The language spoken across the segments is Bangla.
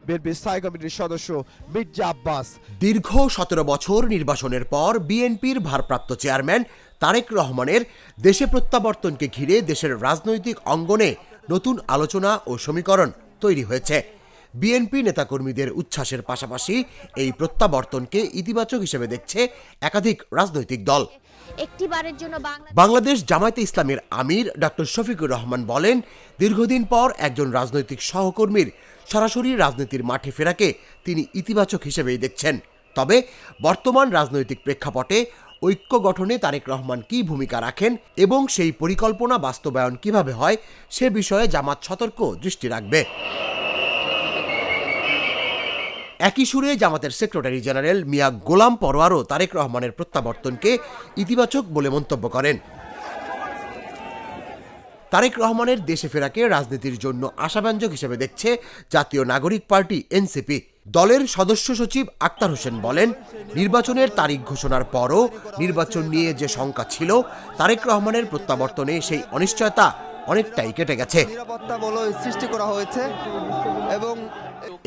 বিএনপির স্থায়ী কমিটির সদস্য মির্জা আব্বাস। দীর্ঘ 17 বছর নির্বাসনের পর বিএনপির ভারপ্রাপ্ত চেয়ারম্যান তারেক রহমানের দেশে প্রত্যাবর্তনকে ঘিরে দেশের রাজনৈতিক অঙ্গনে নতুন আলোচনা ও সমীকরণ তৈরি হয়েছে। বিএনপি নেতাকর্মীদের উচ্ছ্বাসের পাশাপাশি এই প্রত্যাবর্তনকে ইতিবাচক হিসেবে দেখছে একাধিক রাজনৈতিক দল। একটিবারের জন্য বাংলাদেশ জামায়াতে ইসলামের আমির ডক্টর শফিকুর রহমান বলেন, দীর্ঘদিন পর একজন রাজনৈতিক সহকর্মীর সরাসরি রাজনীতির মাঠে ফেরাকে তিনি ইতিবাচক হিসেবেই দেখছেন। তবে বর্তমান রাজনৈতিক প্রেক্ষাপটে ঐক্য গঠনে তারেক রহমান কী ভূমিকা রাখেন এবং সেই পরিকল্পনা বাস্তবায়ন কিভাবে হয় সে বিষয়ে জামাত সতর্ক দৃষ্টি রাখবে। একই সুরে জামাতের সেক্রেটারি জেনারেল মিয়া গোলাম পরোয়ারও তারেক রহমানের প্রত্যাবর্তনকে ইতিবাচক বলে মন্তব্য করেন। তারেক রহমানের দেশে ফেরাকে রাজনীতির জন্য আশাব্যঞ্জক হিসেবে দেখছে জাতীয় নাগরিক পার্টি এনসিপি। দলের সদস্য সচিব আক্তার হোসেন বলেন, নির্বাচনের তারিখ ঘোষণার পরও নির্বাচন নিয়ে যে শঙ্কা ছিল, তারেক রহমানের প্রত্যাবর্তনে সেই অনিশ্চয়তা অনেকটাই কেটে গেছে। নিরাপত্তা বলয় সৃষ্টি করা হয়েছে এবং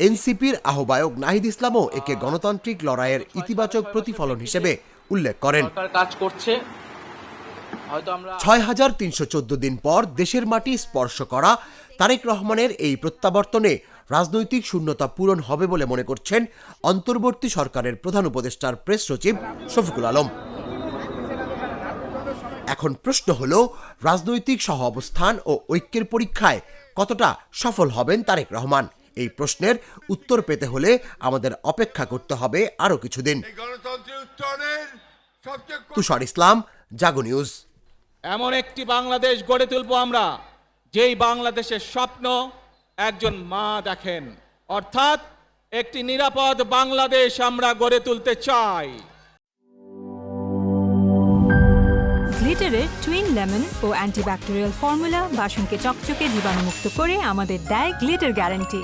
এনসিপির আহ্বায়ক নাহিদ ইসলামও একে গণতান্ত্রিক লড়াইয়ের ইতিবাচক প্রতিফলন হিসেবে উল্লেখ করেন। কাজ করছে, হয়তো আমরা ৬,৩১৪ দিন পর দেশের মাটি স্পর্শ করা তারেক রহমানের এই প্রত্যাবর্তনে রাজনৈতিক শূন্যতা পূরণ হবে বলে মনে করছেন অন্তর্বর্তী সরকারের প্রধান উপদেষ্টার প্রেস সচিব শফিকুল আলম। এখন প্রশ্ন হলো, রাজনৈতিক সহ অবস্থান ও ঐক্যের পরীক্ষায় কতটা সফল হবেন তারেক রহমান? এই প্রশ্নের উত্তর পেতে হলে আমাদের অপেক্ষা করতে হবে আরো কিছুদিন। তুষার ইসলাম, জাগো নিউজ। এমন একটি বাংলাদেশ গড়ে তুলব আমরা, যেই বাংলাদেশের স্বপ্ন একজন মা দেখেন, অর্থাৎ একটি নিরাপদ বাংলাদেশ আমরা গড়ে তুলতে চাই। গ্লিটারের টুইন লেমন ও অ্যান্টিব্যাকটেরিয়াল ফর্মুলা বাসনকে চকচকে জীবাণুমুক্ত করে আমাদের দেয় গ্লিটার গ্যারান্টি।